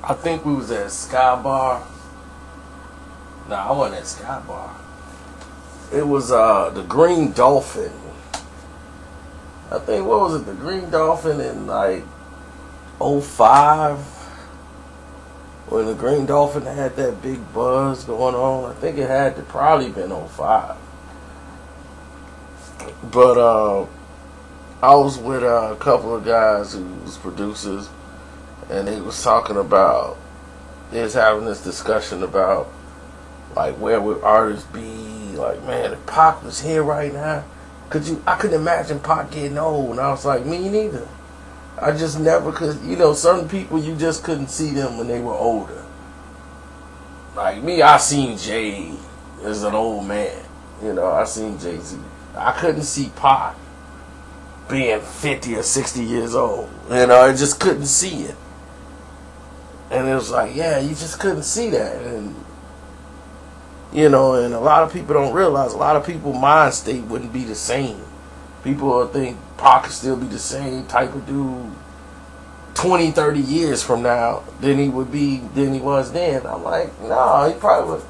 I think we was at Sky Bar. Nah, I wasn't at Sky Bar. It was the Green Dolphin. I think, what was it? The Green Dolphin in like '05, when the Green Dolphin had that big buzz going on. I think it had to probably been '05. But I was with a couple of guys who was producers, and they was talking about, they was having this discussion about like where would artists be, like, man, if Pac was here right now, I couldn't imagine Pac getting old. And I was like, me neither. I just never could, certain people you just couldn't see them when they were older. Like me, I seen Jay as an old man. I seen Jay-Z. I couldn't see Pac being 50 or 60 years old. I just couldn't see it. And it was like, yeah, you just couldn't see that. And, and a lot of people don't realize, a lot of people's mind state wouldn't be the same. People will think Pac could still be the same type of dude 20, 30 years from now than he was then. I'm like, no, he probably would.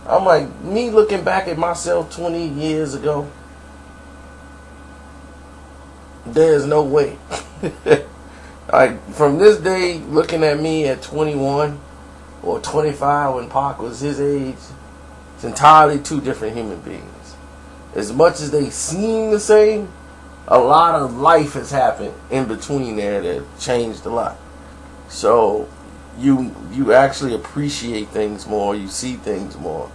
I'm like, me looking back at myself 20 years ago, there's no way. Like, from this day, looking at me at 21 or 25 when Pac was his age, it's entirely two different human beings. As much as they seem the same, a lot of life has happened in between there that changed a lot. So you actually appreciate things more, you see things more.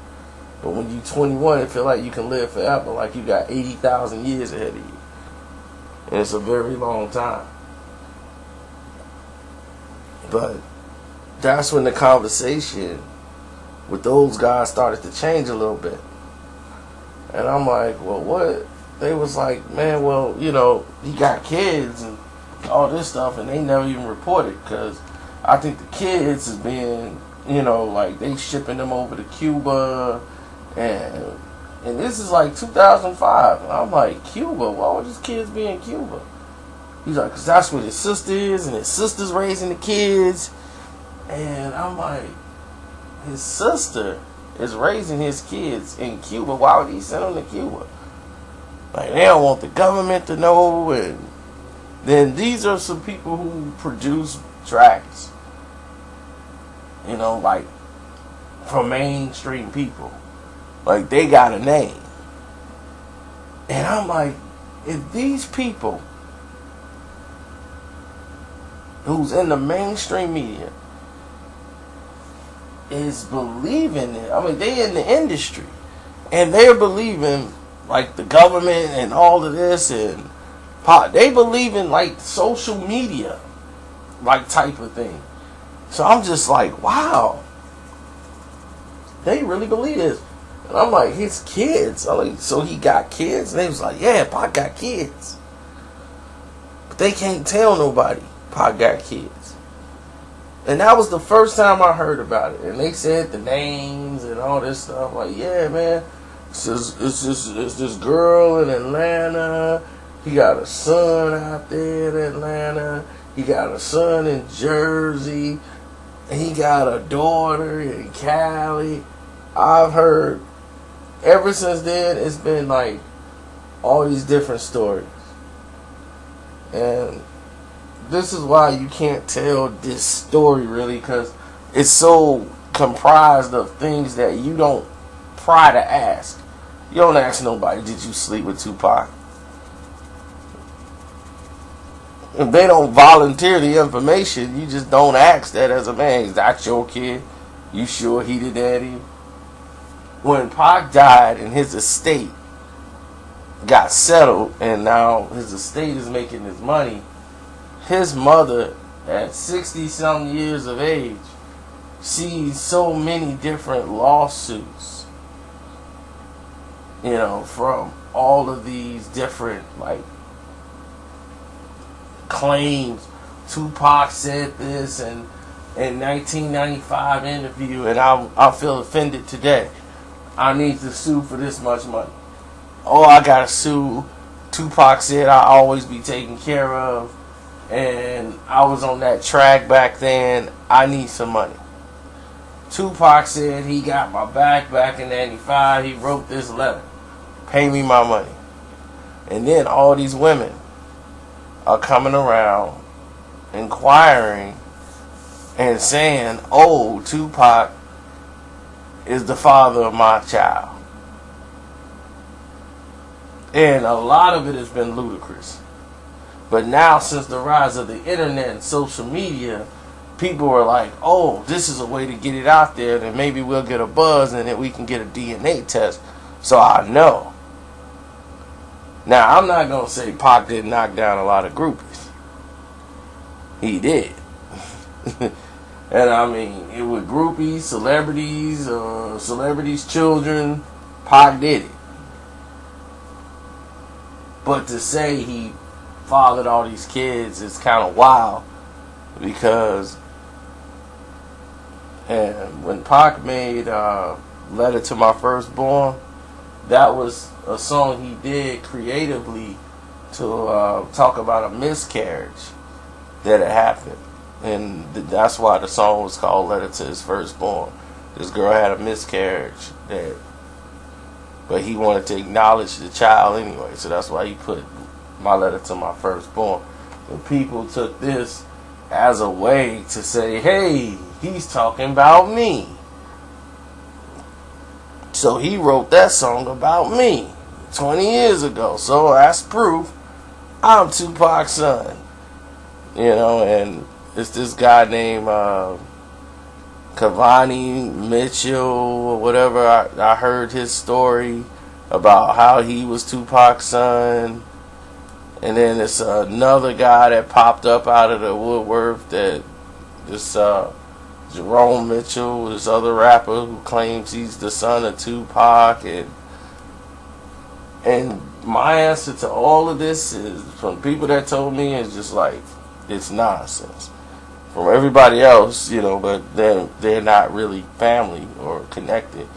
But when you're 21, it feels like you can live forever, like you got 80,000 years ahead of you. And it's a very long time. But that's when the conversation with those guys started to change a little bit. And I'm like, well, what? They was like, man, well, he got kids and all this stuff, and they never even reported, because I think the kids is being, like, they shipping them over to Cuba, and this is like 2005. And I'm like, Cuba? Why would his kids be in Cuba? He's like, because that's where his sister is, and his sister's raising the kids. And I'm like, his sister is raising his kids in Cuba. Why would he send them to Cuba? Like, they don't want the government to know. And then these are some people who produce tracks, like, for mainstream people. Like, they got a name. And I'm like, if these people who's in the mainstream media is believing it, I mean, they in the industry, and they're believing, like, the government and all of this, and they believe in, like, social media, like, type of thing. So I'm just like, wow, they really believe this. And I'm like, his kids. I'm like, so he got kids? And they was like, yeah, Pac got kids. But they can't tell nobody Pac got kids. And that was the first time I heard about it. And they said the names and all this stuff. Like, yeah, man, it's this girl in Atlanta. He got a son out there in Atlanta. He got a son in Jersey. And he got a daughter in Cali. I've heard, ever since then, it's been like all these different stories. And this is why you can't tell this story really, because it's so comprised of things that you don't try to ask. You don't ask nobody, did you sleep with Tupac? If they don't volunteer the information, you just don't ask that as a man. Is that your kid? You sure he the daddy? When Pac died and his estate got settled, and now his estate is making his money, his mother, at 60-something years of age, sees so many different lawsuits, from all of these different, like, claims. Tupac said this in 1995 interview, and I feel offended today. I need to sue for this much money. Oh, I gotta sue. Tupac said I'll always be taken care of. And I was on that track back then. I need some money. Tupac said he got my back in 95. He wrote this letter. Pay me my money. And then all these women are coming around inquiring and saying, oh, Tupac is the father of my child. And a lot of it has been ludicrous. But now, since the rise of the internet and social media, people are like, oh, this is a way to get it out there, then maybe we'll get a buzz and then we can get a DNA test so I know. Now, I'm not going to say Pac didn't knock down a lot of groupies. He did. And I mean, it was groupies, celebrities' children. Pac did it. But to say he fathered all these kids is kind of wild, because when Pac made Letter to My Firstborn, that was a song he did creatively to talk about a miscarriage that had happened. And that's why the song was called Letter to His Firstborn. This girl had a miscarriage, but he wanted to acknowledge the child anyway, so that's why he put My Letter to My Firstborn. And people took this as a way to say, hey, he's talking about me. So he wrote that song about me 20 years ago. So that's proof I'm Tupac's son. And it's this guy named Cavani Mitchell or whatever. I heard his story about how he was Tupac's son. And then it's another guy that popped up out of the woodwork, that this Jerome Mitchell, this other rapper who claims he's the son of Tupac. And my answer to all of this is, from people that told me, is just like, it's nonsense. From everybody else, but they're not really family or connected.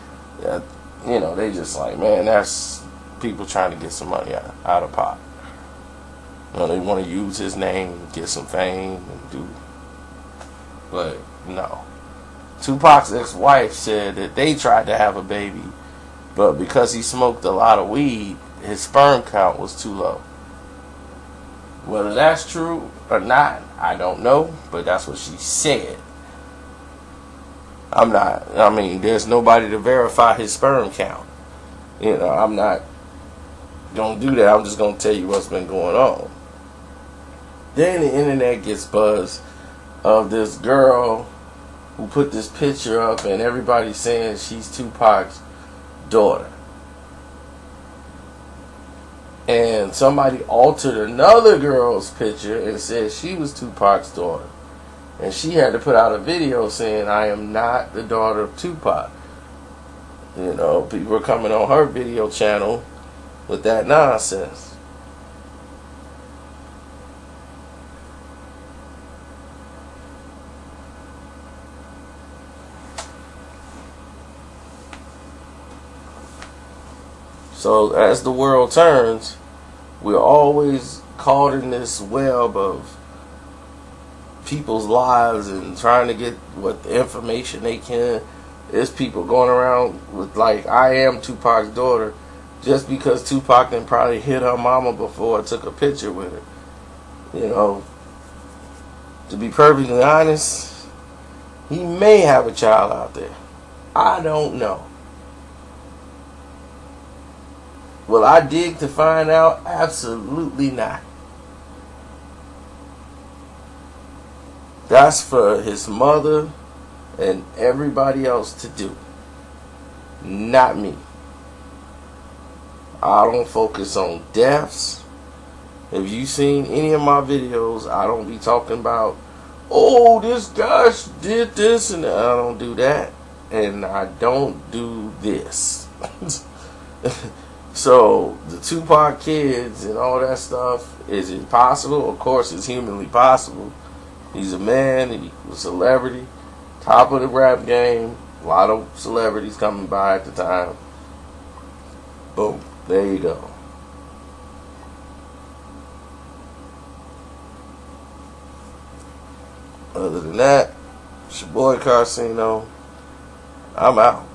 They just like, man, that's people trying to get some money out of Pac. They want to use his name, get some fame, and do. But no. Tupac's ex-wife said that they tried to have a baby, but because he smoked a lot of weed, his sperm count was too low. Whether that's true or not, I don't know, but that's what she said. There's nobody to verify his sperm count. I'm not going to do that. I'm just going to tell you what's been going on. Then the internet gets buzz of this girl who put this picture up, and everybody's saying she's Tupac's daughter. And somebody altered another girl's picture and said she was Tupac's daughter. And she had to put out a video saying, I am not the daughter of Tupac. People were coming on her video channel with that nonsense. So as the world turns, we're always caught in this web of people's lives and trying to get what the information they can. There's people going around with like, I am Tupac's daughter, just because Tupac then probably hit her mama before I took a picture with her. To be perfectly honest, he may have a child out there. I don't know. Will I dig to find out? Absolutely not. That's for his mother and everybody else to do. Not me. I don't focus on deaths. If you've seen any of my videos, I don't be talking about, oh, this guy did this, and I don't do that. And I don't do this. So, the Tupac kids and all that stuff, is it possible? Of course, it's humanly possible. He's a man, he was a celebrity, top of the rap game, a lot of celebrities coming by at the time. Boom, there you go. Other than that, it's your boy Carcino. I'm out.